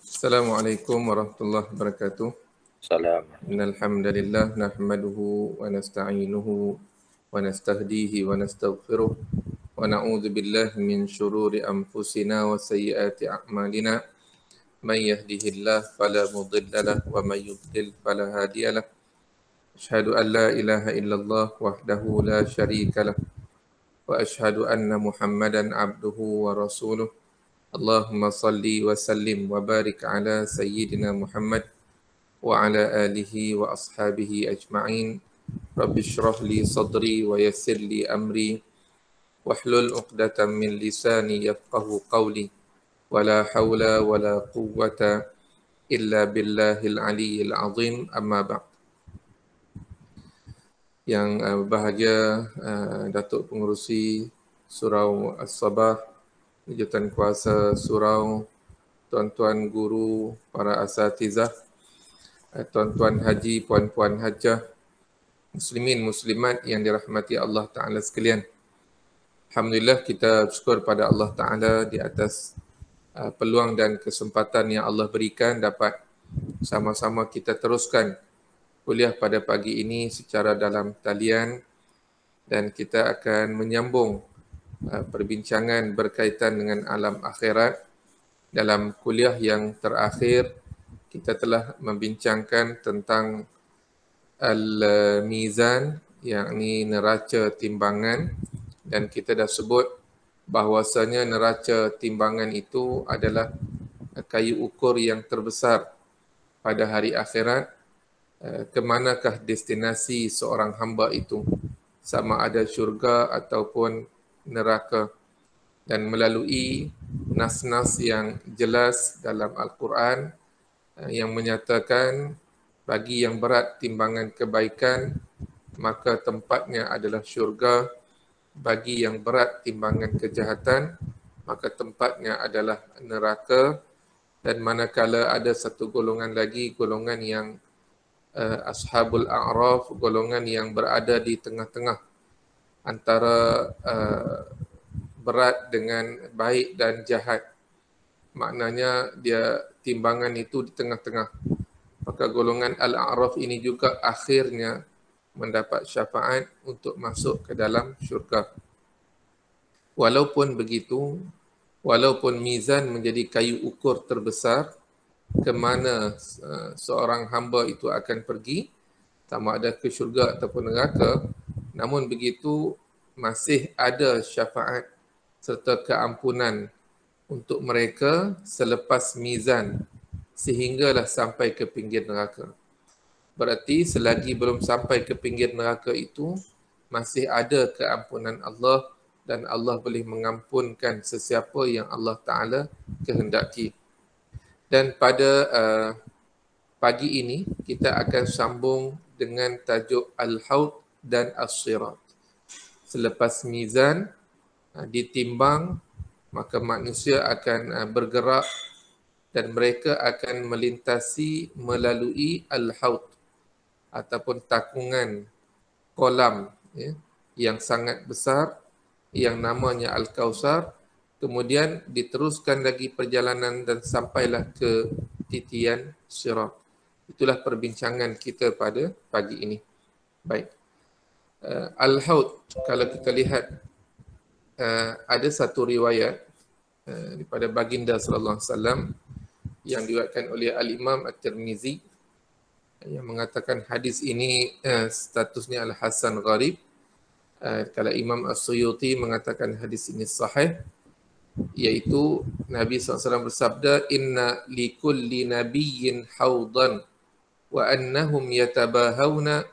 Assalamualaikum warahmatullahi wabarakatuh. Salam. Innal hamdalillah nahmaduhu wa nasta'inuhu wa nastahdihi wa nastaghfiruh wa na'udzu billahi min shururi anfusina wa sayyiati a'malina. May yahdihillahu fala mudilla lahu wa may yudlil fala hadiya lahu. Asyhadu an la ilaha illallah wahdahu la syarika lahu wa asyhadu anna Muhammadan abduhu wa rasuluh. Allahumma salli wa sallim wa barik ala sayyidina Muhammad wa ala alihi wa ashabihi ajma'in. Rabbi shrah li sadri wa yassir li amri wahlul 'uqdatam min lisani yafqahu qawli wa la hawla wa la quwwata illa billahil aliyyil azim. Amma ba'd. Yang bahagia Datuk Pengerusi Surau As-Sabah, Jabatan Kuasa Surau, tuan-tuan guru, para asatizah, tuan-tuan haji, puan-puan hajah, muslimin muslimat yang dirahmati Allah Ta'ala sekalian. Alhamdulillah, kita bersyukur pada Allah Ta'ala di atas peluang dan kesempatan yang Allah berikan dapat sama-sama kita teruskan kuliah pada pagi ini secara dalam talian, dan kita akan menyambung perbincangan berkaitan dengan alam akhirat. Dalam kuliah yang terakhir, kita telah membincangkan tentang al-mizan, yakni neraca timbangan, dan kita dah sebut bahawasanya neraca timbangan itu adalah kayu ukur yang terbesar pada hari akhirat. Ke manakah destinasi seorang hamba itu, sama ada syurga ataupun neraka. Dan melalui nas-nas yang jelas dalam Al-Quran yang menyatakan bagi yang berat timbangan kebaikan, maka tempatnya adalah syurga. Bagi yang berat timbangan kejahatan, maka tempatnya adalah neraka. Dan manakala ada satu golongan lagi, golongan yang Ashabul A'raf, golongan yang berada di tengah-tengah antara berat dengan baik dan jahat. Maknanya dia timbangan itu di tengah-tengah. Maka golongan Al-A'raf ini juga akhirnya mendapat syafaat untuk masuk ke dalam syurga. Walaupun begitu, walaupun mizan menjadi kayu ukur terbesar ke mana seorang hamba itu akan pergi, sama ada ke syurga ataupun neraka, namun begitu masih ada syafaat serta keampunan untuk mereka selepas mizan sehinggalah sampai ke pinggir neraka. Berarti selagi belum sampai ke pinggir neraka itu, masih ada keampunan Allah, dan Allah boleh mengampunkan sesiapa yang Allah Ta'ala kehendaki. Dan pada pagi ini kita akan sambung dengan tajuk Al-Haud dan As-Sirat. Selepas mizan ditimbang, maka manusia akan bergerak dan mereka akan melintasi melalui Al-Haud ataupun takungan kolam yang sangat besar yang namanya Al-Kausar. Kemudian diteruskan lagi perjalanan dan sampailah ke titian Sirat. Itulah perbincangan kita pada pagi ini. Baik. Al-Haud, kalau kita lihat ada satu riwayat daripada baginda sallallahu alaihi wasallam yang diriwayatkan oleh Al-Imam At-Tirmizi yang mengatakan hadis ini statusnya Al-Hasan Gharib. Kalau Imam As-Suyuti mengatakan hadis ini sahih, iaitu Nabi SAW bersabda, inna likulli nabiyyin haudan wa annahum yatabahawna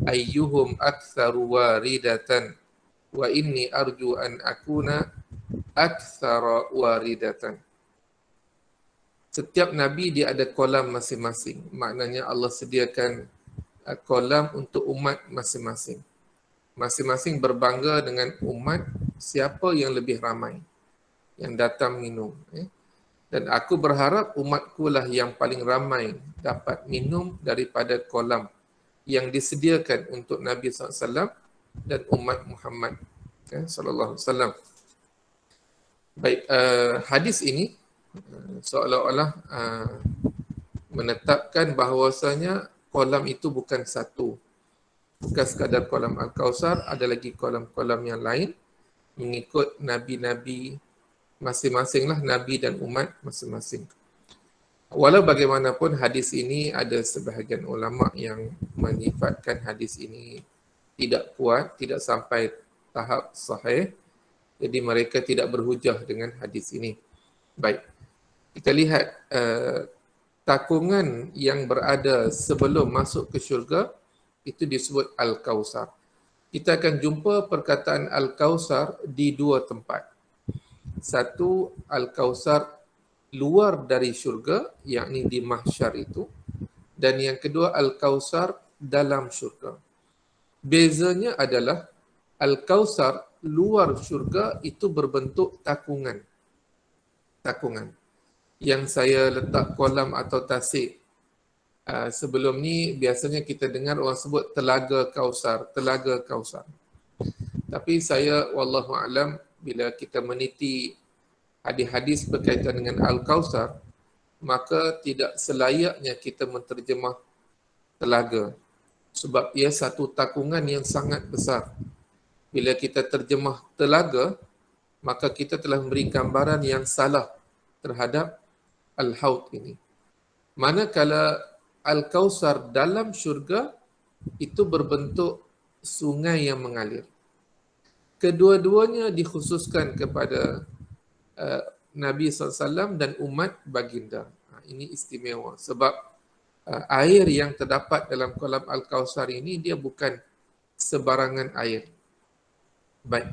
ayyuhum aktharu waridatan wa inni arju an akuna aktsara waridatan. Setiap Nabi dia ada kolam masing-masing. Maknanya Allah sediakan kolam untuk umat masing-masing. Masing-masing berbangga dengan umat siapa yang lebih ramai yang datang minum. Dan aku berharap umatku lah yang paling ramai dapat minum daripada kolam yang disediakan untuk Nabi SAW dan umat Muhammad sallallahu alaihi wasallam. Baik, hadis ini Seolah-olah menetapkan bahawasanya kolam itu bukan satu. Bukan sekadar kolam Al-Kausar, ada lagi kolam-kolam yang lain mengikut nabi-nabi masing-masing lah, nabi dan umat masing-masing. Walau bagaimanapun hadis ini ada sebahagian ulama yang menyifatkan hadis ini tidak kuat, tidak sampai tahap sahih. Jadi mereka tidak berhujah dengan hadis ini. Baik, kita lihat takungan yang berada sebelum masuk ke syurga itu disebut Al-Kausar. Kita akan jumpa perkataan Al-Kausar di dua tempat. Satu, Al-Kausar luar dari syurga, yakni di mahsyar itu. Dan yang kedua, Al-Kausar dalam syurga. Bezanya adalah Al-Kausar luar syurga itu berbentuk takungan. Takungan. Yang saya letak kolam atau tasik. Sebelum ni biasanya kita dengar orang sebut telaga Kausar, telaga Kausar. Tapi saya wallahu alam bila kita meniti hadis-hadis berkaitan dengan Al-Kausar, maka tidak selayaknya kita menterjemah telaga sebab ia satu takungan yang sangat besar. Bila kita terjemah telaga, maka kita telah memberi gambaran yang salah terhadap Al-Haud ini. Manakala Al-Kausar dalam syurga itu berbentuk sungai yang mengalir. Kedua-duanya dikhususkan kepada Nabi SAW dan umat baginda. Ini istimewa sebab air yang terdapat dalam kolam Al-Kausar ini dia bukan sebarangan air. Baik.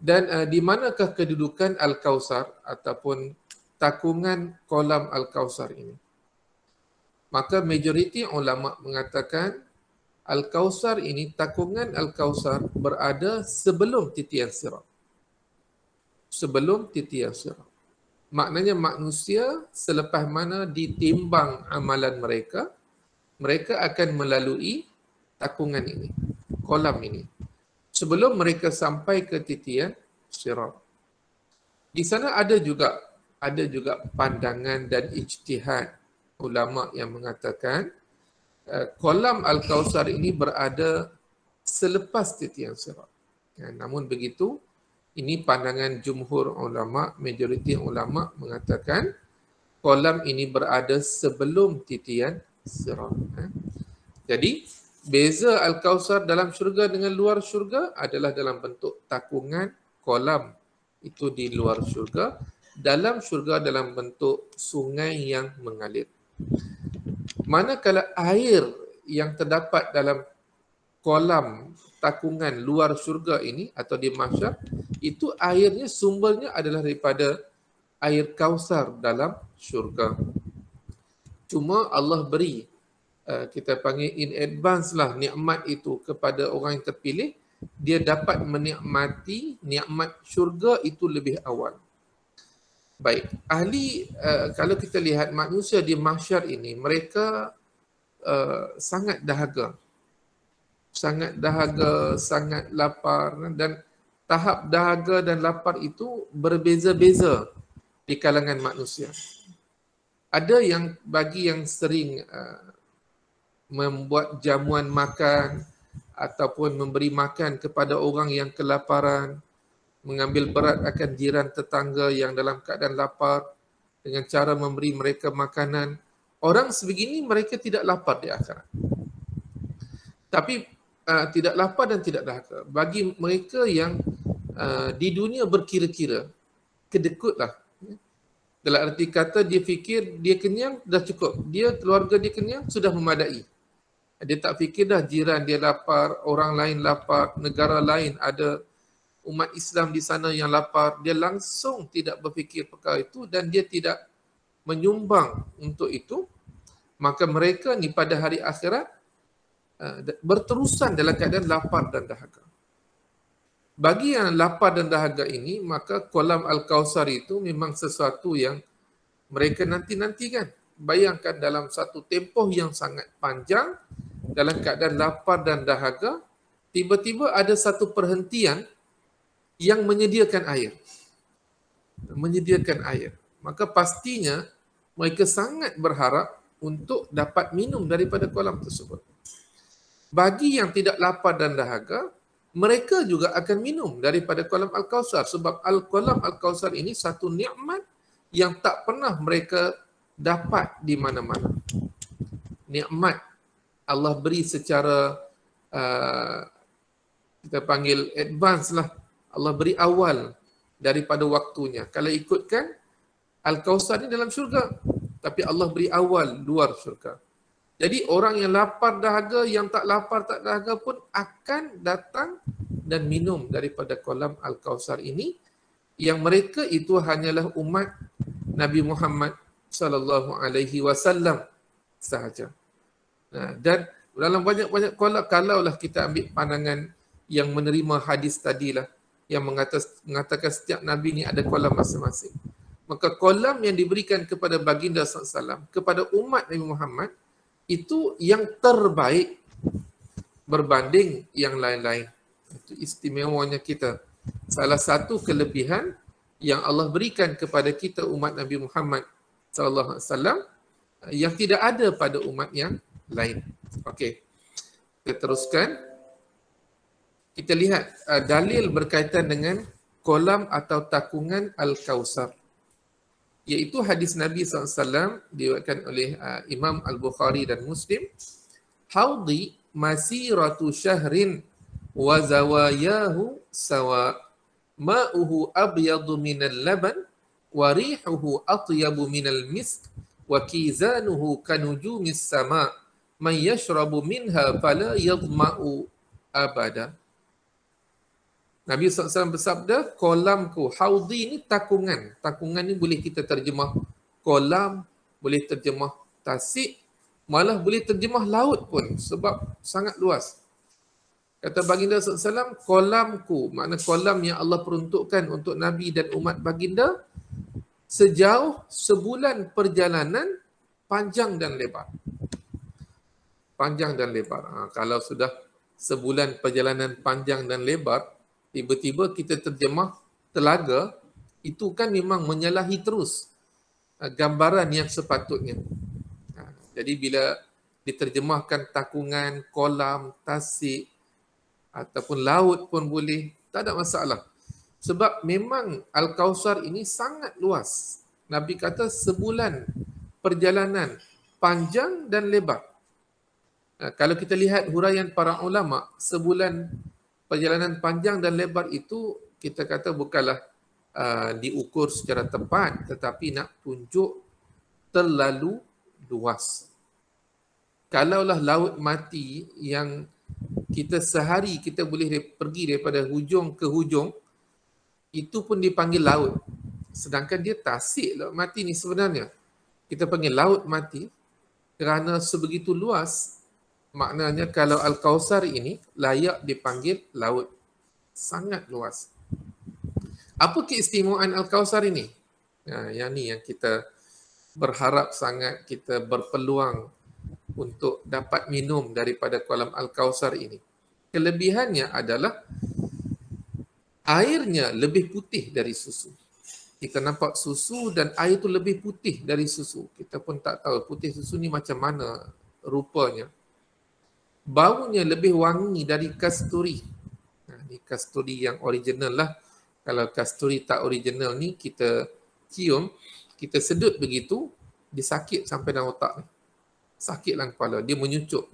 Dan di manakah kedudukan Al-Kausar ataupun takungan kolam Al-Kausar ini? Maka majoriti ulama mengatakan Al-Kausar ini, takungan Al-Kausar berada sebelum titian sirat. Sebelum titian sirat. Maknanya manusia selepas mana ditimbang amalan mereka, mereka akan melalui takungan ini, kolam ini. Sebelum mereka sampai ke titian sirat. Di sana ada juga pandangan dan ijtihad ulama yang mengatakan kolam Al-Kausar ini berada selepas titian sirat. Namun begitu, ini pandangan jumhur ulama, majoriti ulama mengatakan kolam ini berada sebelum titian sirat. Jadi, beza Al-Kausar dalam syurga dengan luar syurga adalah dalam bentuk takungan kolam itu di luar syurga, dalam syurga dalam bentuk sungai yang mengalir. Manakala air yang terdapat dalam kolam takungan luar syurga ini atau di mahsyar, itu airnya sumbernya adalah daripada air Kausar dalam syurga. Cuma Allah beri, kita panggil in advance lah nikmat itu kepada orang yang terpilih, dia dapat menikmati nikmat syurga itu lebih awal. Baik, ahli kalau kita lihat manusia di mahsyar ini, mereka sangat dahaga. Sangat dahaga, sangat lapar, dan tahap dahaga dan lapar itu berbeza-beza di kalangan manusia. Ada yang bagi yang sering membuat jamuan makan ataupun memberi makan kepada orang yang kelaparan, mengambil berat akan jiran tetangga yang dalam keadaan lapar dengan cara memberi mereka makanan. Orang sebegini mereka tidak lapar di akhirat. Tapi tidak lapar dan tidak dahaga. Bagi mereka yang di dunia berkira-kira, kedekutlah. Dalam arti kata dia fikir dia kenyang dah cukup. Dia keluarga dia kenyang sudah memadai. Dia tak fikir dah jiran dia lapar, orang lain lapar, negara lain ada umat Islam di sana yang lapar, dia langsung tidak berfikir perkara itu dan dia tidak menyumbang untuk itu. Maka mereka ni pada hari akhirat berterusan dalam keadaan lapar dan dahaga. Bagi yang lapar dan dahaga ini, maka kolam Al-Kausar itu memang sesuatu yang mereka nanti-nantikan. Bayangkan dalam satu tempoh yang sangat panjang, dalam keadaan lapar dan dahaga, tiba-tiba ada satu perhentian yang menyediakan air. Menyediakan air. maka pastinya mereka sangat berharap untuk dapat minum daripada kolam tersebut. Bagi yang tidak lapar dan dahaga, mereka juga akan minum daripada kolam Al-Kausar, sebab kolam Al-Kausar ini satu nikmat yang tak pernah mereka dapat di mana-mana. Nikmat Allah beri secara kita panggil advance lah. Allah beri awal daripada waktunya. Kalau ikutkan, Al-Kausar ni dalam syurga, tapi Allah beri awal luar syurga. Jadi orang yang lapar dahaga, yang tak lapar tak dahaga pun akan datang dan minum daripada kolam Al-Kausar ini, yang mereka itu hanyalah umat Nabi Muhammad sallallahu alaihi wasallam sahaja. Dan dalam banyak-banyak kolam, kalaulah kita ambil pandangan yang menerima hadis tadilah, yang mengatakan setiap Nabi ni ada kolam masing-masing, maka kolam yang diberikan kepada baginda SAW, kepada umat Nabi Muhammad, itu yang terbaik berbanding yang lain-lain. Itu istimewanya kita. Salah satu kelebihan yang Allah berikan kepada kita umat Nabi Muhammad SAW yang tidak ada pada umat yang lain. Okey. Kita teruskan. Kita lihat dalil berkaitan dengan kolam atau takungan Al-Kausar, iaitu hadis Nabi SAW diriwayatkan oleh Imam Al-Bukhari dan Muslim. Haudi masiratu syahrin wa zawayahu sawa ma'uhu abyadu minal laban wa rihuhu atyabu minal misk wa kizanuhu kanujumis sama man yashrabu minha fala yadma'u abada. Nabi SAW bersabda, kolamku, haudi ni takungan. Takungan ni boleh kita terjemah kolam, boleh terjemah tasik, malah boleh terjemah laut pun sebab sangat luas. Kata baginda SAW, kolamku, makna kolam yang Allah peruntukkan untuk Nabi dan umat baginda sejauh sebulan perjalanan panjang dan lebar. Panjang dan lebar. Kalau sudah sebulan perjalanan panjang dan lebar, tiba-tiba kita terjemah telaga, itu kan memang menyalahi terus gambaran yang sepatutnya. Jadi bila diterjemahkan takungan, kolam, tasik ataupun laut pun boleh, tak ada masalah. Sebab memang Al-Kausar ini sangat luas. Nabi kata sebulan perjalanan panjang dan lebar. Kalau kita lihat huraian para ulama, sebulan perjalanan panjang dan lebar itu kita kata bukanlah diukur secara tepat, tetapi nak tunjuk terlalu luas. Kalaulah laut mati yang kita sehari kita boleh pergi daripada hujung ke hujung, itu pun dipanggil laut. Sedangkan dia tasik laut mati ni sebenarnya. Kita panggil laut mati kerana sebegitu luas. Maknanya kalau Al-Kausar ini layak dipanggil laut. Sangat luas. Apa keistimewaan Al-Kausar ini? Yang ni yang kita berharap sangat kita berpeluang untuk dapat minum daripada kolam Al-Kausar ini. Kelebihannya adalah airnya lebih putih dari susu. Kita nampak susu dan air itu lebih putih dari susu. Kita pun tak tahu putih susu ni macam mana rupanya. Baunya lebih wangi dari kasturi. Ini kasturi yang original lah. Kalau kasturi tak original ni kita cium, kita sedut begitu, dia sakit sampai dalam otak ni. Sakit dalam kepala, dia menyucuk.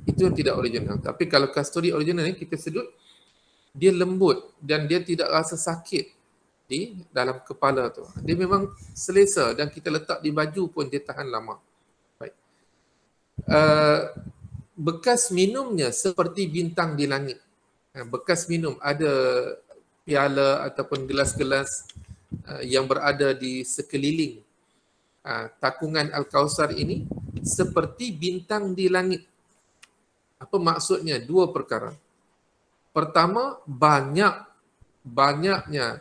Itu yang tidak original. Tapi kalau kasturi original ni kita sedut, dia lembut dan dia tidak rasa sakit di dalam kepala tu. Dia memang selesa dan kita letak di baju pun dia tahan lama. Baik. Bekas minumnya seperti bintang di langit. Bekas minum, ada piala ataupun gelas-gelas yang berada di sekeliling takungan Al-Kausar ini seperti bintang di langit. Apa maksudnya? Dua perkara. Pertama, banyaknya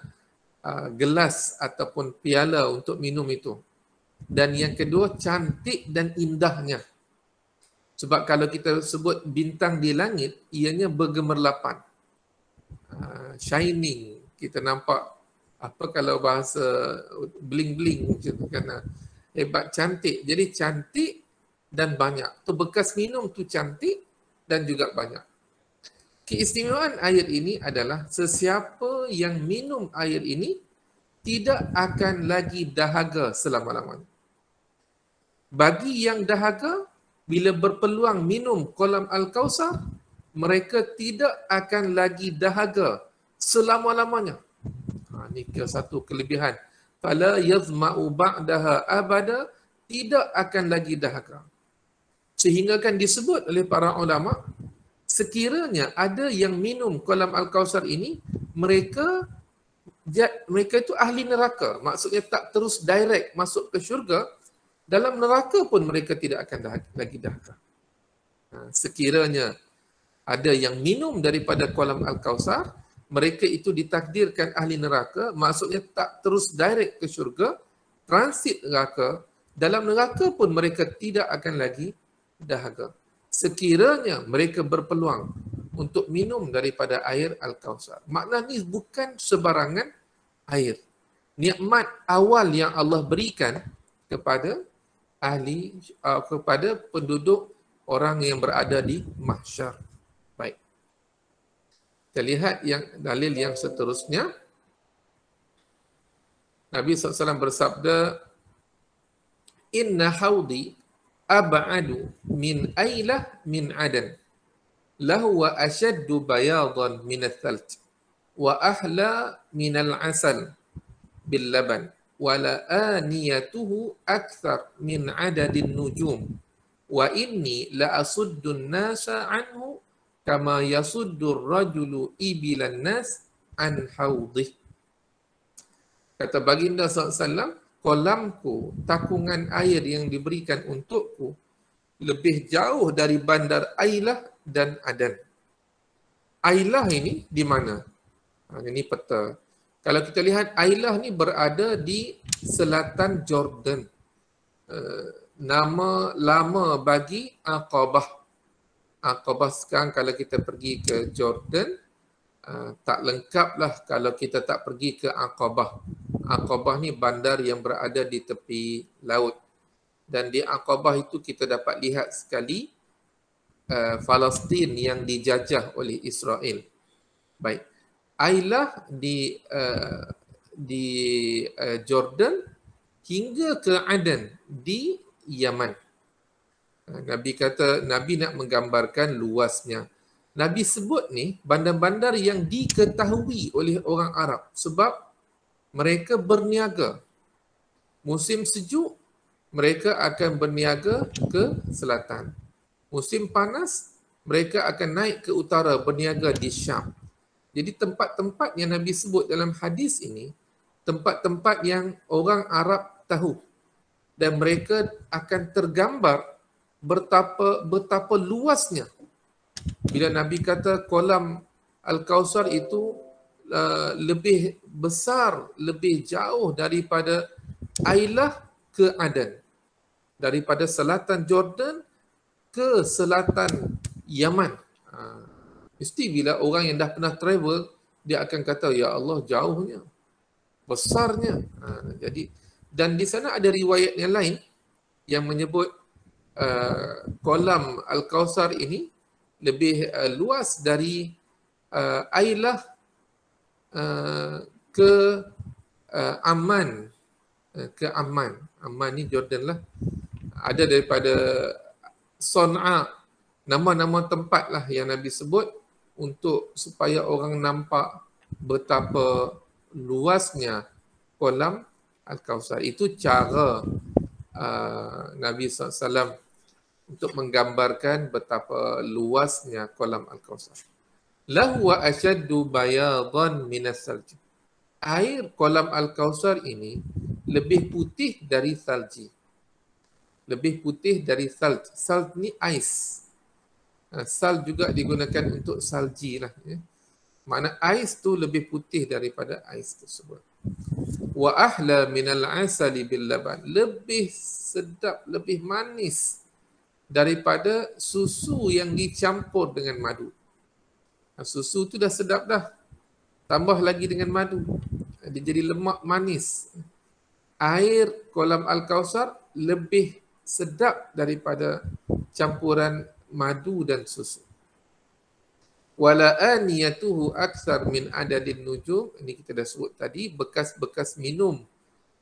gelas ataupun piala untuk minum itu. Dan yang kedua, cantik dan indahnya. Sebab kalau kita sebut bintang di langit, ianya bergemerlapan. Shining. Kita nampak Apa kalau bahasa bling-bling macam tu kan. Hebat, cantik. Jadi cantik dan banyak. Tu bekas minum tu cantik dan juga banyak. Keistimewaan air ini adalah sesiapa yang minum air ini tidak akan lagi dahaga selama-lamanya. Bagi yang dahaga, bila berpeluang minum kolam Al-Kausar, mereka tidak akan lagi dahaga selama-lamanya. Ini satu kelebihan. Fala yazma'u ba'daha abada, tidak akan lagi dahaga. Sehingga kan disebut oleh para ulama, sekiranya ada yang minum kolam Al-Kausar ini, mereka itu ahli neraka. Maksudnya tak terus direct masuk ke syurga, dalam neraka pun mereka tidak akan lagi dahaga. Sekiranya ada yang minum daripada kolam Al-Kausar, mereka itu ditakdirkan ahli neraka, maksudnya tak terus direct ke syurga, transit neraka, dalam neraka pun mereka tidak akan lagi dahaga. Sekiranya mereka berpeluang untuk minum daripada air Al-Kausar. Maknanya bukan sebarangan air. Nikmat awal yang Allah berikan kepada kepada penduduk orang yang berada di mahsyar. Baik. Kita lihat dalil yang seterusnya. Nabi SAW bersabda, Inna haudi ab'adu min ailah min adan. Lahu wa ashaddu bayadan min al-thalj. Wa ahla min al-asal bil laban. Wala aniyatuhu akthar min adadin nujum. Wa inni la asuddun nasa anhu kama yasuddur rajulu ibilan nas an haudih. Kata baginda SAW, kolamku, takungan air yang diberikan untukku, lebih jauh dari bandar Ailah dan Adan. Ailah ini di mana? Ini peta. Kalau kita lihat, Ailah ni berada di selatan Jordan. Nama lama bagi Aqabah. Aqabah sekarang kalau kita pergi ke Jordan, tak lengkaplah kalau kita tak pergi ke Aqabah. Aqabah ni bandar yang berada di tepi laut. Dan di Aqabah itu kita dapat lihat sekali Palestin yang dijajah oleh Israel. Baik. Ailah di Jordan hingga ke Aden di Yaman. Nabi kata, Nabi nak menggambarkan luasnya. Nabi sebut ni bandar-bandar yang diketahui oleh orang Arab sebab mereka berniaga. Musim sejuk, mereka akan berniaga ke selatan. Musim panas, mereka akan naik ke utara berniaga di Syam. Jadi tempat-tempat yang Nabi sebut dalam hadis ini, tempat-tempat yang orang Arab tahu. Dan mereka akan tergambar betapa luasnya. Bila Nabi kata kolam Al-Kausar itu lebih besar, lebih jauh daripada Ailah ke Aden. Daripada selatan Jordan ke selatan Yaman. Mesti bila orang yang dah pernah travel, dia akan kata, ya Allah, jauhnya, besarnya. Jadi, dan di sana ada riwayat yang lain yang menyebut kolam Al-Kausar ini lebih luas dari Ailah ke Amman. Ke Amman. Amman ni Jordan lah. Ada daripada Son'a. Nama-nama tempat lah yang Nabi sebut untuk supaya orang nampak betapa luasnya kolam Al-Kausar. Itu cara Nabi SAW untuk menggambarkan betapa luasnya kolam Al-Kausar. Lahu wa ashaddu bayadan minas salji. Air kolam Al-Kausar ini lebih putih dari salji. Lebih putih dari salj. Salj ni ais. Sal juga digunakan untuk salji lah. Ya. Makna ais tu lebih putih daripada ais tersebut. Wa ahla minal asali bil laban. Lebih sedap, lebih manis daripada susu yang dicampur dengan madu. Susu tu dah sedap dah. Tambah lagi dengan madu. dia jadi lemak manis. Air kolam Al-Kausar lebih sedap daripada campuran madu dan susu. Wala aniyatuhu aktsar min adadin nujum. Ini kita dah sebut tadi, bekas-bekas minum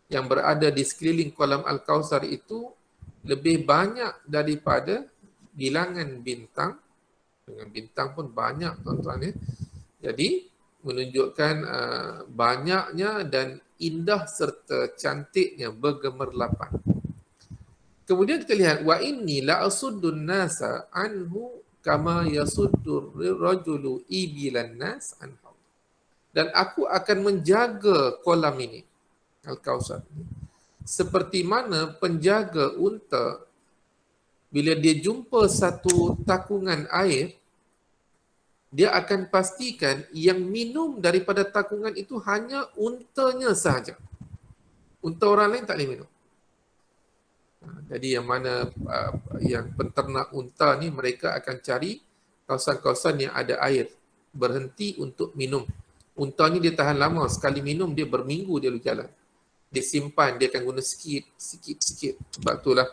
yang berada di sekeliling kolam Al-Kausar itu lebih banyak daripada bilangan bintang. Dengan bintang pun banyak, tuan-tuan ya. Jadi menunjukkan banyaknya dan indah serta cantiknya bergemerlapan. Kemudian kita lihat wa inni la asuddun nasa anhu kama yasuddur rajulu ibilan nas anhu. Dan aku akan menjaga kolam ini, Al-Kausar, seperti mana penjaga unta bila dia jumpa satu takungan air, dia akan pastikan yang minum daripada takungan itu hanya untanya sahaja. Unta orang lain tak boleh minum. Jadi yang mana yang penternak unta ni, mereka akan cari kawasan-kawasan yang ada air, berhenti untuk minum. Unta ni dia tahan lama, sekali minum dia berminggu dia lalu jalan. Dia simpan, dia akan guna sikit. Sebab itulah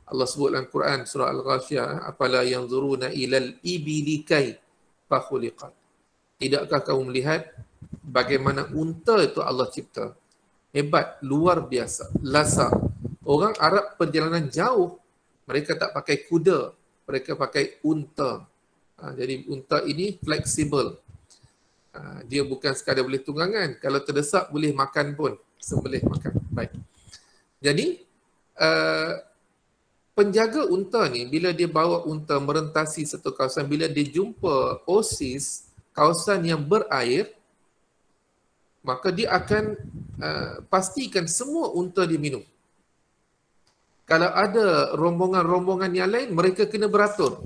Allah sebut dalam Quran surah Al-Ghashiyah, afala yanzuruna ilal ibilikai fakhuliqat. Tidakkah kamu melihat bagaimana unta itu Allah cipta? Hebat, luar biasa, lasak. Orang Arab perjalanan jauh, mereka tak pakai kuda, mereka pakai unta. Jadi unta ini fleksibel. Dia bukan sekadar boleh tunggangan, kalau terdesak boleh makan pun, sembelih makan. Baik. Jadi penjaga unta ni, bila dia bawa unta merentasi satu kawasan, bila dia jumpa oasis, kawasan yang berair, maka dia akan pastikan semua unta dia minum. Kalau ada rombongan-rombongan yang lain, mereka kena beratur.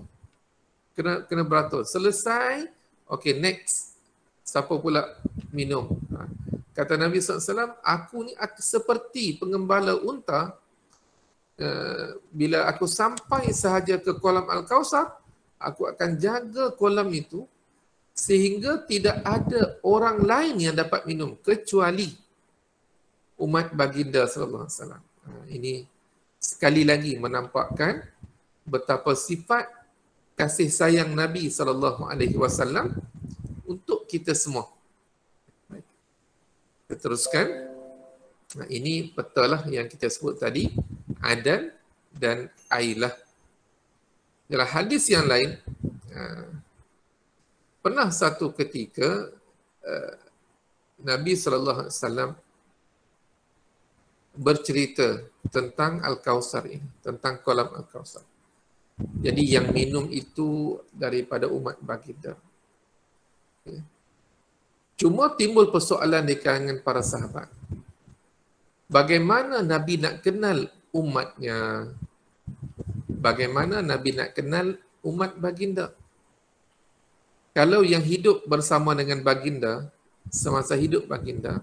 Kena beratur. Selesai, okay, next. Siapa pula minum? Kata Nabi SAW, aku ni seperti pengembala unta. Bila aku sampai sahaja ke kolam Al-Kausar, aku akan jaga kolam itu sehingga tidak ada orang lain yang dapat minum kecuali umat baginda sallallahu alaihi wasallam. Ini sekali lagi menampakkan betapa sifat kasih sayang Nabi sallallahu alaihi wasallam untuk kita semua. Baik. Kita teruskan. Ini betul lah yang kita sebut tadi, Adan dan Ailah. Dalam hadis yang lain, pernah satu ketika Nabi SAW bercerita tentang Al-Kausar ini, tentang kolam Al-Kausar. Jadi yang minum itu daripada umat baginda. Cuma timbul persoalan di kalangan para sahabat. Bagaimana Nabi nak kenal umatnya? Bagaimana Nabi nak kenal umat baginda? Kalau yang hidup bersama dengan baginda, semasa hidup baginda,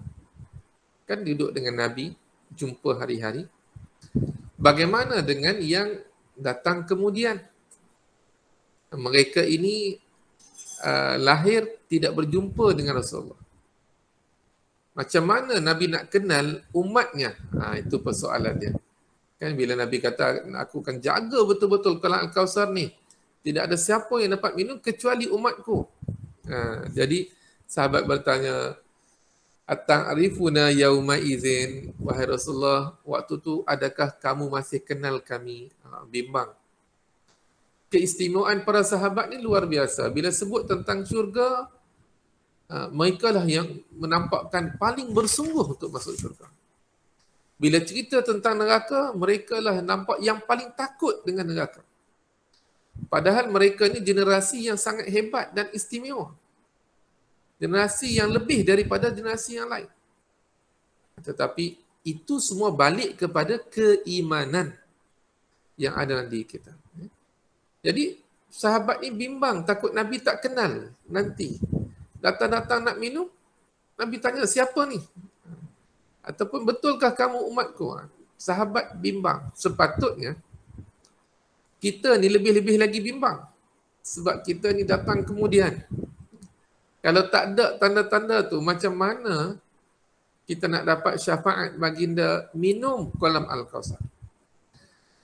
kan duduk dengan Nabi, jumpa hari-hari. Bagaimana dengan yang datang kemudian? Mereka ini lahir tidak berjumpa dengan Rasulullah. Macam mana Nabi nak kenal umatnya? Itu persoalan dia. Kan bila Nabi kata, aku akan jaga betul-betul kolam Al-Kausar ni. Tidak ada siapa yang dapat minum kecuali umatku. Jadi sahabat bertanya, Ata'rifuna yauma izin, wahai Rasulullah, waktu tu adakah kamu masih kenal kami? Bimbang. Keistimewaan para sahabat ni luar biasa. Bila sebut tentang syurga, mereka lah yang menampakkan paling bersungguh untuk masuk syurga. Bila cerita tentang neraka, mereka lah nampak yang paling takut dengan neraka. Padahal mereka ni generasi yang sangat hebat dan istimewa. Generasi yang lebih daripada generasi yang lain. Tetapi itu semua balik kepada keimanan yang ada dalam diri kita. Jadi sahabat ni bimbang, takut Nabi tak kenal nanti. Datang-datang nak minum, Nabi tanya, siapa ni? Ataupun betulkah kamu umatku? Sahabat bimbang. Sepatutnya kita ni lebih-lebih lagi bimbang. Sebab kita ni datang kemudian. Kalau tak ada tanda-tanda tu, macam mana kita nak dapat syafaat baginda, minum kolam Al-Kausar.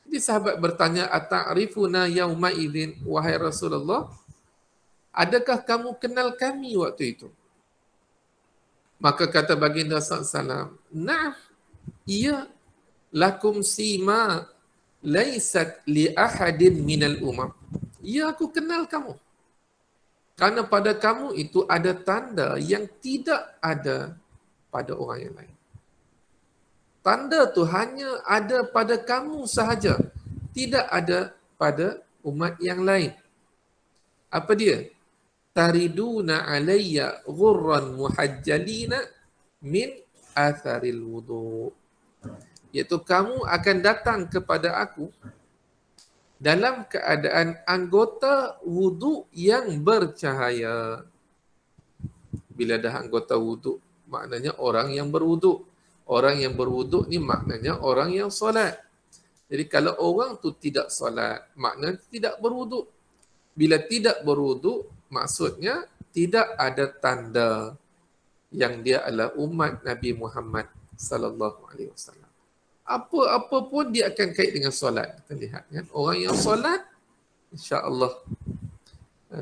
Jadi sahabat bertanya, ata'rifuna yauma idzin, wahai Rasulullah, adakah kamu kenal kami waktu itu? Maka kata baginda SAW, na'am, iya, lakum sima laysat li ahadin minal umam. Ya, aku kenal kamu. Karena pada kamu itu ada tanda yang tidak ada pada orang yang lain. Tanda tu hanya ada pada kamu sahaja, tidak ada pada umat yang lain. Apa dia? Tariduna alayya ghurran muhajjalina min atharil wudu. Iaitu kamu akan datang kepada aku dalam keadaan anggota wudu yang bercahaya. Bila dah anggota wudu, maknanya orang yang berwudu. Orang yang berwudu ni maknanya orang yang solat. Jadi kalau orang tu tidak solat, maknanya tidak berwudu. Bila tidak berwudu, maksudnya tidak ada tanda yang dia adalah umat Nabi Muhammad sallallahu alaihi wasallam. Apa-apa pun dia akan kait dengan solat. Kita lihat kan, orang yang solat, insya-Allah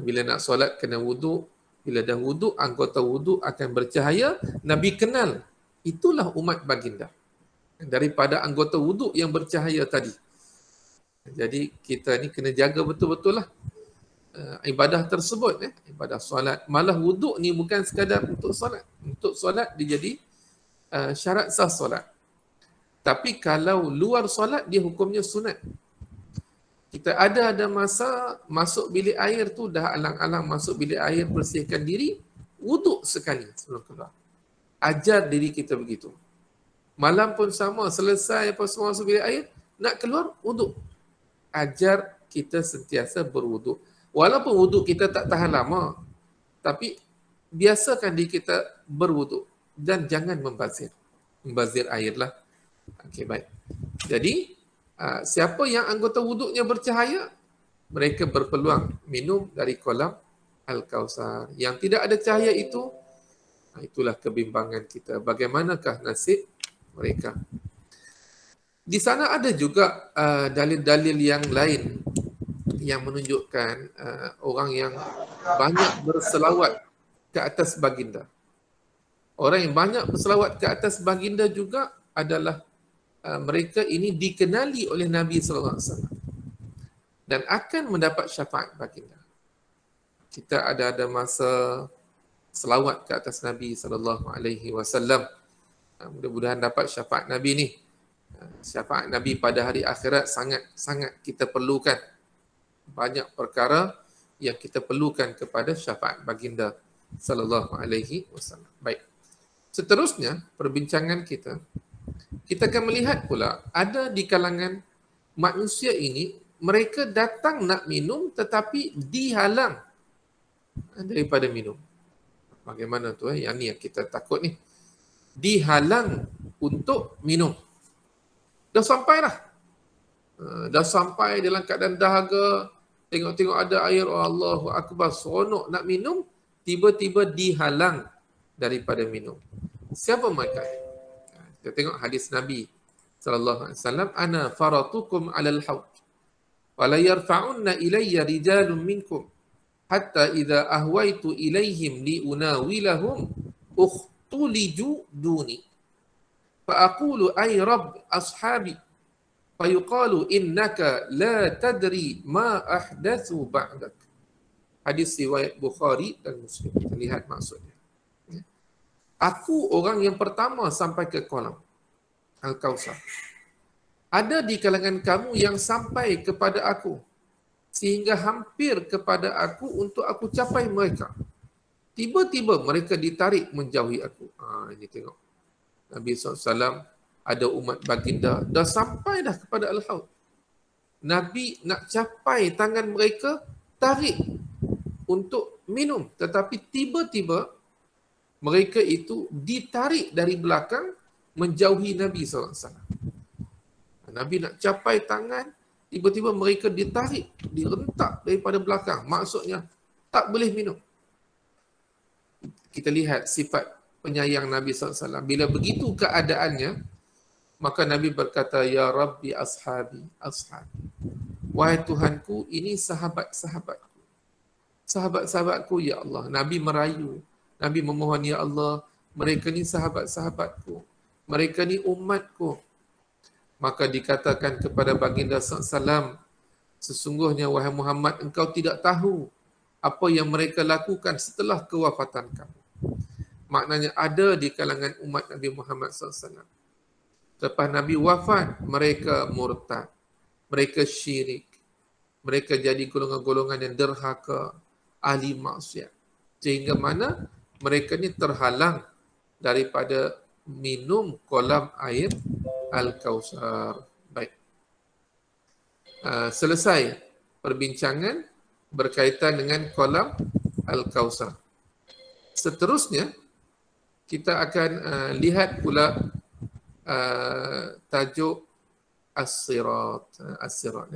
bila nak solat kena wudu. Bila dah wudu, anggota wudu akan bercahaya. Nabi kenal, itulah umat baginda daripada anggota wudu yang bercahaya tadi. Jadi kita ni kena jaga betul-betul lah ibadah tersebut, ibadah solat. Malah wuduk ni bukan sekadar untuk solat. Untuk solat dia jadi syarat sah solat. Tapi kalau luar solat dia hukumnya sunat. Kita ada masa masuk bilik air tu dah alang-alang masuk bilik air, bersihkan diri, wuduk sekali sebelum keluar. Ajar diri kita begitu. Malam pun sama, selesai apa semua masuk bilik air, nak keluar wuduk. Ajar kita sentiasa berwuduk. Walaupun wuduk kita tak tahan lama, tapi biasakan diri kita berwuduk dan jangan membazir. Membazir air lah. Okey, baik. Jadi, siapa yang anggota wuduknya bercahaya, mereka berpeluang minum dari kolam Al-Kausar. Yang tidak ada cahaya itu, itulah kebimbangan kita. Bagaimanakah nasib mereka? Di sana ada juga dalil-dalil yang lain yang menunjukkan orang yang banyak berselawat ke atas baginda. Orang yang banyak berselawat ke atas baginda juga adalah mereka ini dikenali oleh Nabi sallallahu alaihi wasallam dan akan mendapat syafaat baginda. Kita ada masa selawat ke atas Nabi sallallahu alaihi wasallam. Mudah-mudahan dapat syafaat Nabi ni. Syafaat Nabi pada hari akhirat sangat kita perlukan. Banyak perkara yang kita perlukan kepada syafaat baginda sallallahu alaihi wasallam. Baik. Seterusnya perbincangan kita akan melihat pula ada di kalangan manusia ini mereka datang nak minum tetapi dihalang daripada minum. Bagaimana tu yang ni yang kita takut ni. Dihalang untuk minum. Dah sampai dah. Dah sampai dalam keadaan dahaga, tengok-tengok ada air, oh Allahu Akbar, seronok nak minum, tiba-tiba dihalang daripada minum. Siapa mereka? Kita tengok hadis Nabi sallallahu alaihi wasallam, ana faratukum 'alal haud wa la yarfa'unna ilayya rijalun minkum hatta idza ahwaitu ilaihim li unawilahum ukhtuliju duni fa aqulu ay rabb ashabi fa yuqalu innaka la tadri ma ahdathu ba'dak. Hadis riwayat Bukhari dan Muslim. Kita lihat maksudnya. Aku orang yang pertama sampai ke kolam Al-Kausar. Ada di kalangan kamu yang sampai kepada aku sehingga hampir kepada aku untuk aku capai mereka. Tiba-tiba mereka ditarik menjauhi aku. Ini tengok. Nabi SAW ada umat baginda dah sampai dah kepada Al-Haud. Nabi nak capai tangan mereka, tarik untuk minum. Tetapi tiba-tiba mereka itu ditarik dari belakang menjauhi Nabi SAW. Nabi nak capai tangan, tiba-tiba mereka ditarik, direntak daripada belakang. Maksudnya tak boleh minum. Kita lihat sifat penyayang Nabi SAW. Bila begitu keadaannya, maka Nabi berkata, Ya Rabbi ashabi, ashabi. Wahai Tuhanku, ini sahabat-sahabatku. Sahabat-sahabatku, Ya Allah. Nabi merayu. Nabi memohon, Ya Allah, mereka ni sahabat-sahabatku. Mereka ni umatku. Maka dikatakan kepada baginda SAW, sesungguhnya, wahai Muhammad, engkau tidak tahu apa yang mereka lakukan setelah kewafatan kamu. Maknanya ada di kalangan umat Nabi Muhammad SAW. Lepas Nabi wafat, mereka murtad. Mereka syirik. Mereka jadi golongan-golongan yang derhaka, ahli maksiat. Sehingga mana mereka ni terhalang daripada minum kolam air Al-Kautsar. Baik. Selesai perbincangan berkaitan dengan kolam Al-Kautsar. Seterusnya, kita akan lihat pula tajuk As-Sirat. As-Sirat.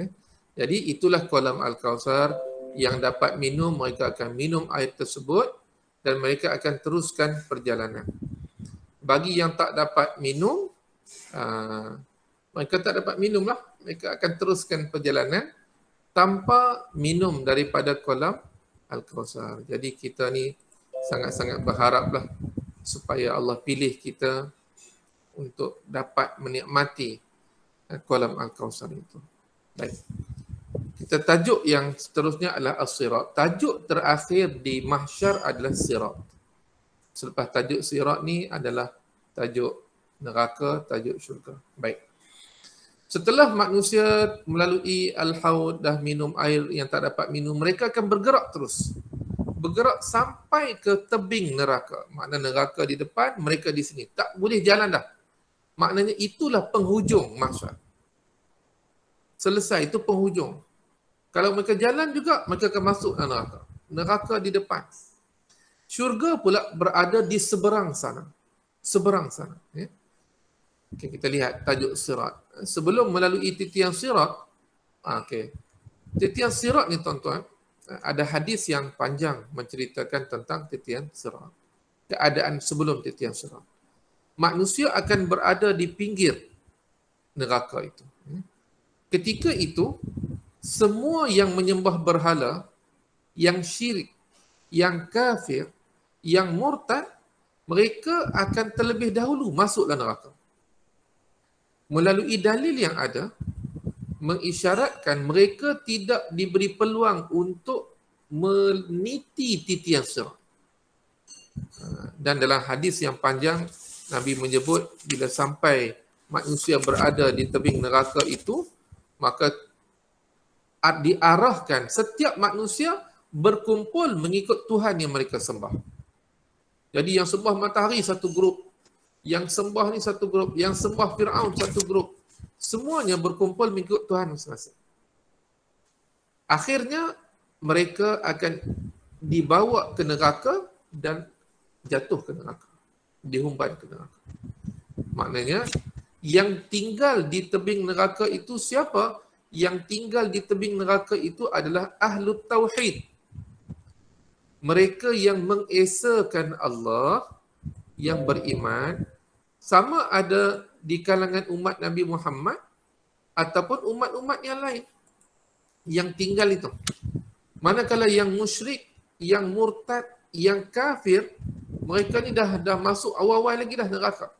Jadi itulah kolam Al-Kautsar yang dapat minum, mereka akan minum air tersebut dan mereka akan teruskan perjalanan. Bagi yang tak dapat minum, mereka tak dapat minum lah. Mereka akan teruskan perjalanan tanpa minum daripada kolam Al-Kautsar. Jadi kita ni sangat-sangat berharaplah supaya Allah pilih kita untuk dapat menikmati kolam Al-Kautsar itu. Baik. Kita tajuk yang seterusnya adalah As-Sirat. Tajuk terakhir di mahsyar adalah Sirat. Selepas tajuk Sirat ni adalah tajuk neraka, tajuk syurga. Baik. Setelah manusia melalui Al-Haud dah minum air yang tak dapat minum, mereka akan bergerak terus. Bergerak sampai ke tebing neraka. Makna neraka di depan, mereka di sini. Tak boleh jalan dah. Maknanya itulah penghujung mahsyar. Selesai, itu penghujung. Kalau mereka jalan juga, mereka akan masuk neraka. Neraka di depan. Syurga pula berada di seberang sana. Seberang sana. Ya. Okay, kita lihat tajuk Sirat. Sebelum melalui titian Sirat, titian Sirat ni tuan-tuan, ada hadis yang panjang menceritakan tentang titian Sirat. Keadaan sebelum titian Sirat. Manusia akan berada di pinggir neraka itu. Ketika itu, semua yang menyembah berhala, yang syirik, yang kafir, yang murtad, mereka akan terlebih dahulu masuk dalam neraka. Melalui dalil yang ada, mengisyaratkan mereka tidak diberi peluang untuk meniti titian Sirat. Dan dalam hadis yang panjang, Nabi menyebut bila sampai manusia berada di tebing neraka itu, maka diarahkan setiap manusia berkumpul mengikut Tuhan yang mereka sembah. Jadi yang sembah matahari satu grup, yang sembah ni satu grup, yang sembah Fir'aun satu grup. Semuanya berkumpul mengikut Tuhan masing-masing. Akhirnya mereka akan dibawa ke neraka dan jatuh ke neraka. Dihumban ke neraka. Maknanya yang tinggal di tebing neraka itu siapa? Yang tinggal di tebing neraka itu adalah Ahlut Tauhid. Mereka yang mengesakan Allah, yang beriman, sama ada di kalangan umat Nabi Muhammad ataupun umat-umat yang lain yang tinggal itu. Manakala yang musyrik, yang murtad, yang kafir, mereka ni dah masuk awal-awal lagi dah neraka.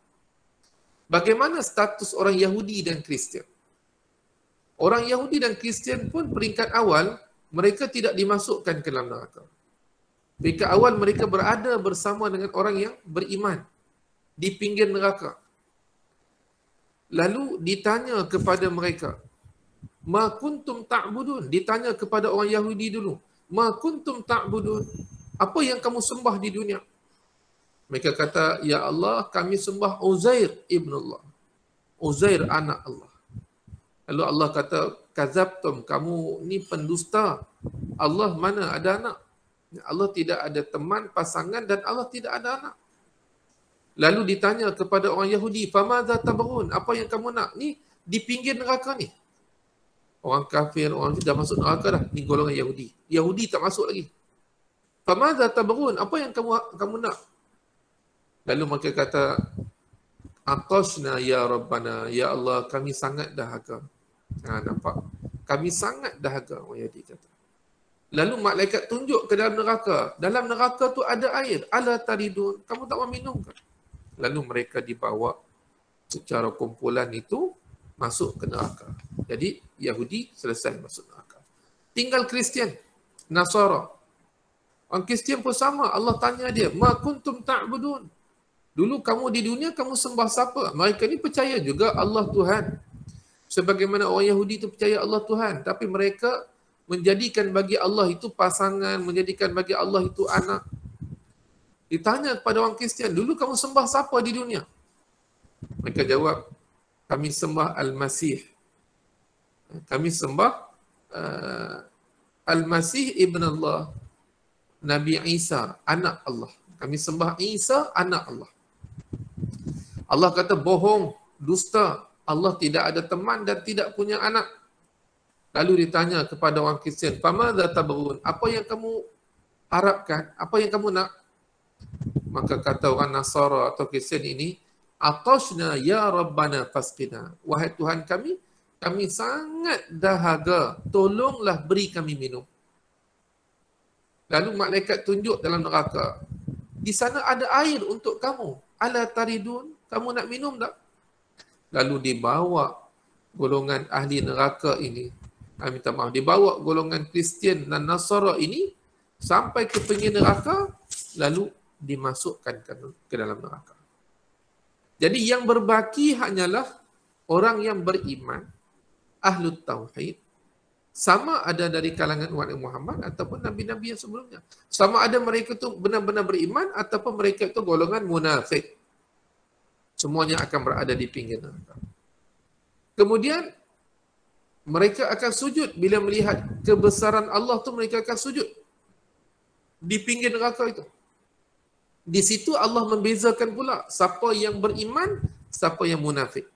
Bagaimana status orang Yahudi dan Kristian? Orang Yahudi dan Kristian pun peringkat awal, mereka tidak dimasukkan ke dalam neraka. Peringkat awal mereka berada bersama dengan orang yang beriman di pinggir neraka. Lalu ditanya kepada mereka, Ma kuntum ta'budun? Ditanya kepada orang Yahudi dulu, Ma kuntum ta'budun? Apa yang kamu sembah di dunia? Mereka kata, Ya Allah, kami sembah Uzair ibn Allah. Uzair anak Allah. Lalu Allah kata, Kazabtum, kamu ni pendusta. Allah mana ada anak? Allah tidak ada teman, pasangan dan Allah tidak ada anak. Lalu ditanya kepada orang Yahudi, Famadza tabghun? Apa yang kamu nak? Ni di pinggir neraka ni. Orang kafir, orang dah masuk neraka dah. Ni golongan Yahudi. Yahudi tak masuk lagi. Famadza tabghun? Apa yang kamu nak? Lalu mereka kata, Atashna ya Rabbana, ya Allah kami sangat dahaga. Nampak? Kami sangat dahaga, orang Yahudi kata. Lalu malaikat tunjuk ke dalam neraka. Dalam neraka tu ada air. Ala taridun, kamu tak mau minum ke? Lalu mereka dibawa secara kumpulan itu masuk ke neraka. Jadi Yahudi selesai masuk neraka. Tinggal Kristian, Nasara. Orang Kristian pun sama. Allah tanya dia, ma kuntum ta'budun. Dulu kamu di dunia, kamu sembah siapa? Mereka ni percaya juga Allah Tuhan. Sebagaimana orang Yahudi itu percaya Allah Tuhan. Tapi mereka menjadikan bagi Allah itu pasangan, menjadikan bagi Allah itu anak. Ditanya kepada orang Kristian, dulu kamu sembah siapa di dunia? Mereka jawab, kami sembah Al-Masih. Kami sembah Al-Masih ibn Allah. Nabi Isa, anak Allah. Kami sembah Isa, anak Allah. Allah kata bohong, dusta. Allah tidak ada teman dan tidak punya anak. Lalu ditanya kepada orang Kristian, "Famadza tabghun?" Apa yang kamu harapkan? Apa yang kamu nak? Maka kata orang Nasara atau Kristian ini, "Atashna ya Rabbana fasqina." Wahai Tuhan kami sangat dahaga, tolonglah beri kami minum. Lalu malaikat tunjuk dalam neraka. Di sana ada air untuk kamu. Ala taridun, kamu nak minum tak? Lalu dibawa golongan ahli neraka ini, minta maaf, dibawa golongan Kristian dan Nasara ini sampai ke pinggir neraka, lalu dimasukkan ke dalam neraka. Jadi yang berbaki hanyalah orang yang beriman, ahlut tauhid, sama ada dari kalangan umat Muhammad ataupun nabi-nabi yang sebelumnya. Sama ada mereka itu benar-benar beriman ataupun mereka itu golongan munafik. Semuanya akan berada di pinggir neraka. Kemudian mereka akan sujud bila melihat kebesaran Allah tu, mereka akan sujud di pinggir neraka itu. Di situ Allah membezakan pula siapa yang beriman, siapa yang munafik.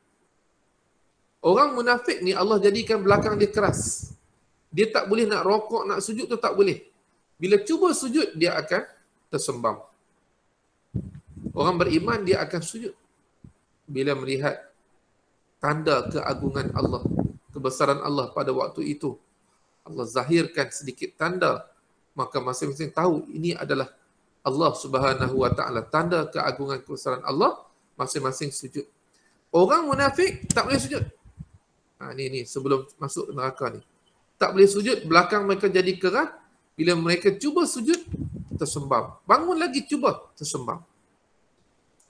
Orang munafik ni Allah jadikan belakang dia keras. Dia tak boleh nak rokok, nak sujud tu tak boleh. Bila cuba sujud, dia akan tersembam. Orang beriman, dia akan sujud bila melihat tanda keagungan Allah, kebesaran Allah pada waktu itu. Allah zahirkan sedikit tanda, maka masing-masing tahu ini adalah Allah Subhanahu wa taala, tanda keagungan kebesaran Allah, masing-masing sujud. Orang munafik tak boleh sujud. Ni sebelum masuk neraka ni. Tak boleh sujud, belakang mereka jadi keras. Bila mereka cuba sujud, tersembam. Bangun lagi cuba, tersembam.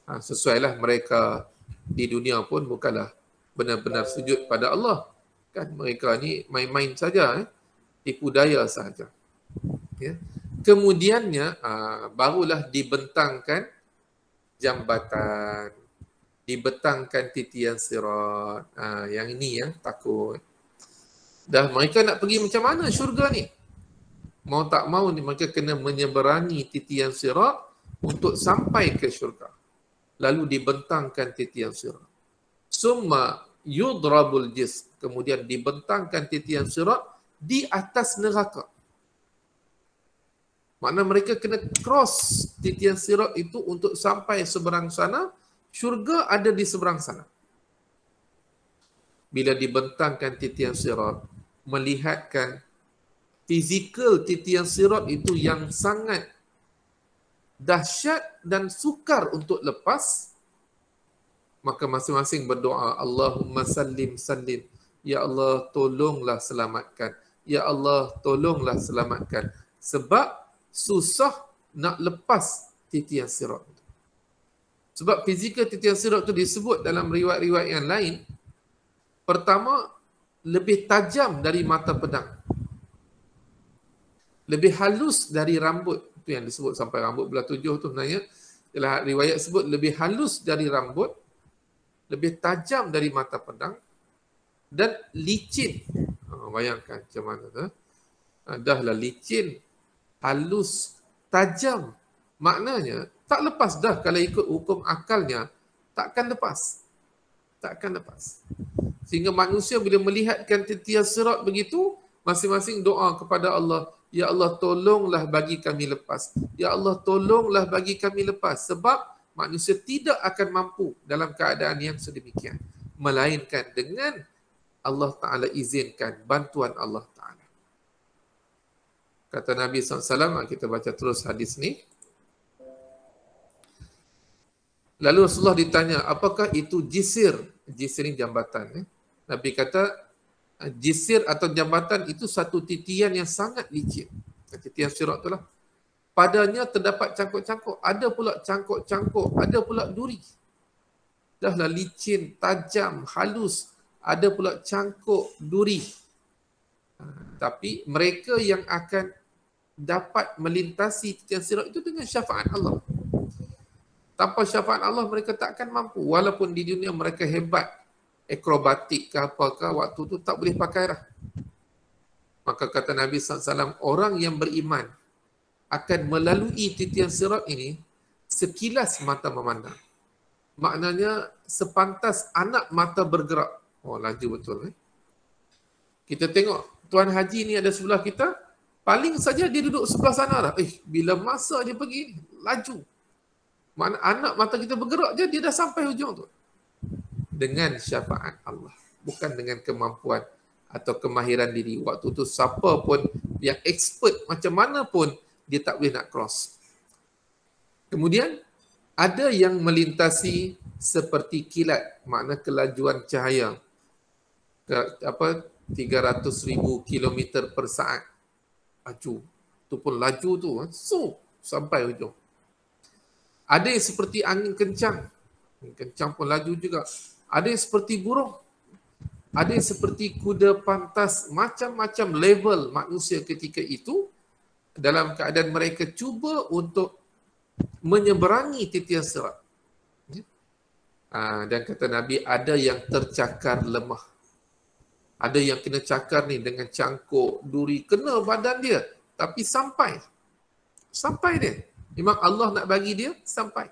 Sesuailah mereka di dunia pun bukanlah benar-benar sujud pada Allah. Kan mereka ni main-main saja, tipu daya saja. Ya. Kemudiannya barulah dibentangkan jambatan, dibentangkan titian sirat. Yang ini yang takut. Dah mereka nak pergi macam mana syurga ni? Mau tak mau ni mereka kena menyeberangi titian sirat untuk sampai ke syurga. Lalu dibentangkan titian sirat. Summa yudrabul jis. Kemudian dibentangkan titian sirat di atas neraka. Makna mereka kena cross titian sirat itu untuk sampai seberang sana. Syurga ada di seberang sana. Bila dibentangkan titian sirat, melihatkan fizikal titian sirat itu yang sangat dahsyat dan sukar untuk lepas, maka masing-masing berdoa, Allahumma sallim sallim. Ya Allah, tolonglah selamatkan. Ya Allah, tolonglah selamatkan. Sebab susah nak lepas titian sirat. Sebab fizikal titian sirat itu disebut dalam riwayat-riwayat yang lain, pertama, lebih tajam dari mata pedang. Lebih halus dari rambut. Itu yang disebut sampai rambut belah 7 tu sebenarnya. Riwayat sebut lebih halus dari rambut, lebih tajam dari mata pedang, dan licin. Bayangkan macam mana tu. Dahlah licin, halus, tajam. Maknanya, tak lepas dah kalau ikut hukum akalnya, takkan lepas. Takkan lepas. Sehingga manusia bila melihatkan titian sirat begitu, masing-masing doa kepada Allah, Ya Allah, tolonglah bagi kami lepas. Ya Allah, tolonglah bagi kami lepas. Sebab manusia tidak akan mampu dalam keadaan yang sedemikian, melainkan dengan Allah Ta'ala izinkan bantuan Allah Ta'ala. Kata Nabi SAW, kita baca terus hadis ni. Lalu Rasulullah ditanya, apakah itu jisir? Jisir ni jambatan. Nabi kata, jisir atau jambatan itu satu titian yang sangat licin. Titian sirat itulah. Padanya terdapat cangkuk-cangkuk. Ada pula cangkuk-cangkuk. Ada pula duri. Dahlah licin, tajam, halus. Ada pula cangkuk, duri. Tapi mereka yang akan dapat melintasi titian sirat itu dengan syafaat Allah. Tanpa syafaat Allah mereka tak akan mampu. Walaupun di dunia mereka hebat, akrobatik ke apakah, waktu tu tak boleh pakai dah. Maka kata Nabi SAW, orang yang beriman akan melalui titian sirat ini sekilas mata memandang. Maknanya sepantas anak mata bergerak. Oh, laju betul. Kita tengok Tuan Haji ni ada sebelah kita, paling saja dia duduk sebelah sana dah. Bila masa dia pergi, laju. Mana anak mata kita bergerak je, dia dah sampai hujung tu. Dengan syafaat Allah. Bukan dengan kemampuan atau kemahiran diri. Waktu tu siapa pun yang expert macam mana pun, dia tak boleh nak cross. Kemudian, ada yang melintasi seperti kilat. Makna kelajuan cahaya. 300,000 km per saat. Laju. Itu pun laju tu. Sampai hujung. Ada yang seperti angin kencang. Angin kencang pun laju juga. Ada yang seperti burung. Ada yang seperti kuda pantas. Macam-macam level manusia ketika itu. Dalam keadaan mereka cuba untuk menyeberangi titian sirat. Dan kata Nabi, ada yang tercakar lemah. Ada yang kena cakar ni dengan cangkuk, duri. Kena badan dia. Tapi sampai. Sampai dia. Memang Allah nak bagi dia, sampai.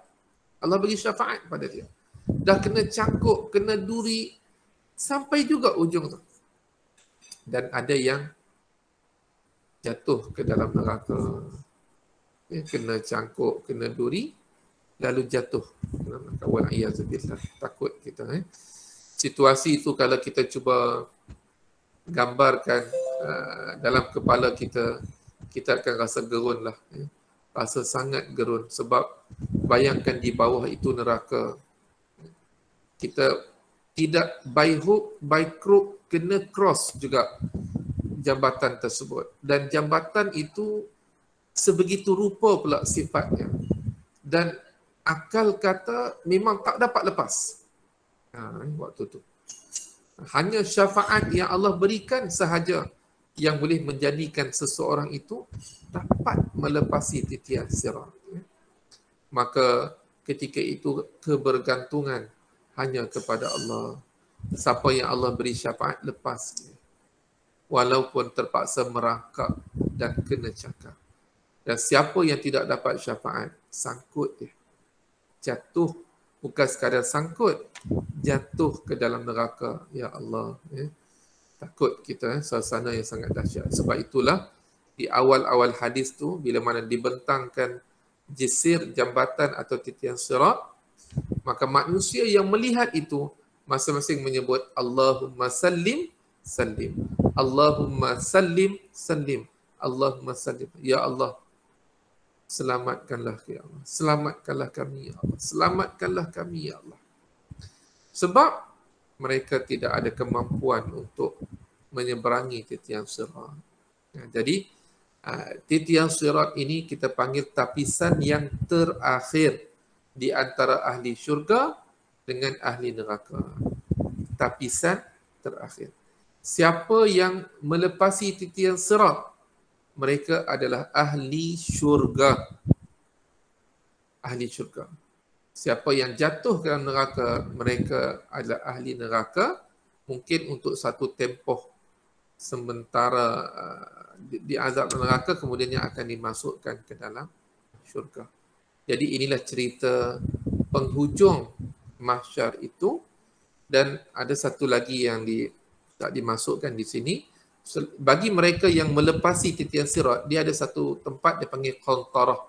Allah bagi syafaat pada dia. Dah kena cangkuk, kena duri, sampai juga ujung tu. Dan ada yang jatuh ke dalam neraka. Kena cangkuk, kena duri, lalu jatuh. Wa'iyyazubillah. Takut kita. Situasi itu kalau kita cuba gambarkan dalam kepala kita, kita akan rasa gerun lah. Rasa sangat gerun sebab bayangkan di bawah itu neraka. Kita tidak by hook, by crook, kena cross juga jambatan tersebut. Dan jambatan itu sebegitu rupa pula sifatnya. Dan akal kata memang tak dapat lepas. Waktu tu. Hanya syafaat yang Allah berikan sahaja yang boleh menjadikan seseorang itu dapat melepasi titian sirat. Maka ketika itu kebergantungan hanya kepada Allah. Siapa yang Allah beri syafaat, lepas dia. Walaupun terpaksa merangkak dan kena cakar. Dan siapa yang tidak dapat syafaat, sangkut dia. Jatuh, bukan sekadar sangkut, jatuh ke dalam neraka. Ya Allah. Takut kita, suasana yang sangat dahsyat. Sebab itulah di awal-awal hadis tu, bila mana dibentangkan jisir, jambatan atau titian sirat, maka manusia yang melihat itu masing-masing menyebut Allahumma sallim, sallim. Allahumma sallim, sallim. Allahumma sallim. Ya Allah, selamatkanlah ya Allah. Selamatkanlah kami ya Allah. Selamatkanlah kami ya Allah. Sebab mereka tidak ada kemampuan untuk menyeberangi titian sirat. Jadi, titian sirat ini kita panggil tapisan yang terakhir di antara ahli syurga dengan ahli neraka. Tapisan terakhir. Siapa yang melepasi titian sirat, mereka adalah ahli syurga. Ahli syurga. Siapa yang jatuh ke dalam neraka, mereka adalah ahli neraka, mungkin untuk satu tempoh sementara diazab neraka, kemudiannya akan dimasukkan ke dalam syurga. Jadi inilah cerita penghujung mahsyar itu. Dan ada satu lagi yang tak dimasukkan di sini. Bagi mereka yang melepasi titian sirat, dia ada satu tempat dia panggil qantarah.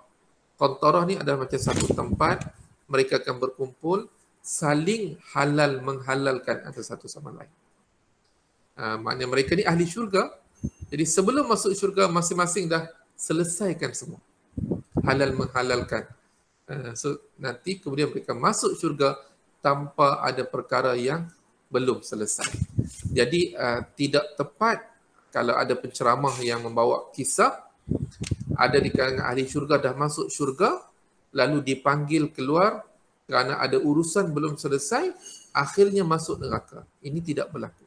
Qantarah ni adalah macam satu tempat mereka akan berkumpul saling halal menghalalkan antara satu sama lain. Maknanya mereka ni ahli syurga. Jadi sebelum masuk syurga masing-masing dah selesaikan semua. Halal menghalalkan. So nanti kemudian mereka masuk syurga tanpa ada perkara yang belum selesai. Jadi tidak tepat kalau ada penceramah yang membawa kisah ada di kalangan ahli syurga dah masuk syurga lalu dipanggil keluar kerana ada urusan belum selesai, akhirnya masuk neraka. Ini tidak berlaku.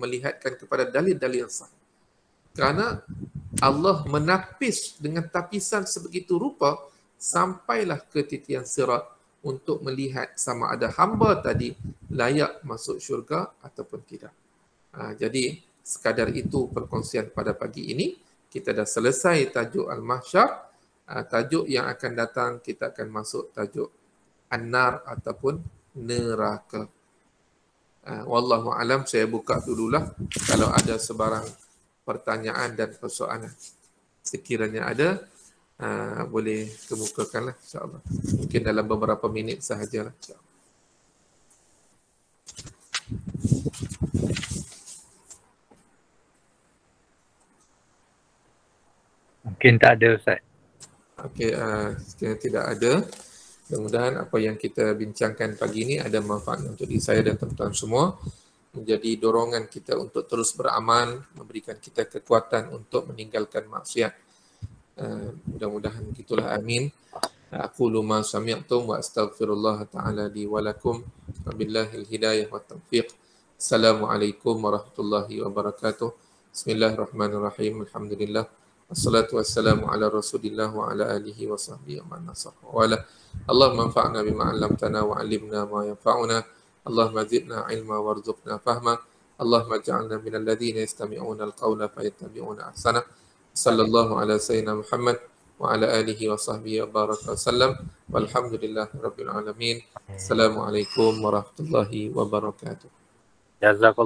Melihatkan kepada dalil-dalil yang sah. Kerana Allah menapis dengan tapisan sebegitu rupa sampailah ke titian sirat untuk melihat sama ada hamba tadi layak masuk syurga ataupun tidak. Jadi sekadar itu perkongsian pada pagi ini. Kita dah selesai tajuk Al-Mahsyar. Tajuk yang akan datang kita akan masuk tajuk An-Nar ataupun neraka. Wallahu alam, saya buka dululah kalau ada sebarang pertanyaan dan persoalan. Sekiranya ada, boleh kemukakanlah insya-Allah. Mungkin dalam beberapa minit sahajalah insya-Allah. Mungkin tak ada, Ustaz. Okey, sekiranya tidak ada, mudah-mudahan apa yang kita bincangkan pagi ini ada manfaat untuk diri saya dan teman-teman semua, menjadi dorongan kita untuk terus beramal, memberikan kita kekuatan untuk meninggalkan maksiat. Mudah-mudahan gitulah, amin. Aqulu ma sami'tum wa astaghfirullah ta'ala li wa lakum wa billahil hidayah wa taufiq. Assalamualaikum warahmatullahi wabarakatuh. Bismillahirrahmanirrahim. Alhamdulillah. Wassalatu wassalamu ala rasulillah wa ala alihi wa sahbihi wa man nasar. Wa ala Allahumma anfa'na bima 'allamtana wa 'allimna ma yanfa'una. Allahumma zidna ilma warzuqna fahma. Allahumma ij'alna minal ladzina yastami'una al-qawla fayattabi'una ahsana. Sallallahu ala sayyidina Muhammad wa ala alihi wa sahbihi wa baraka wasallam. Walhamdulillahi rabbil alamin. Assalamualaikum warahmatullahi wabarakatuh. Jazakallah.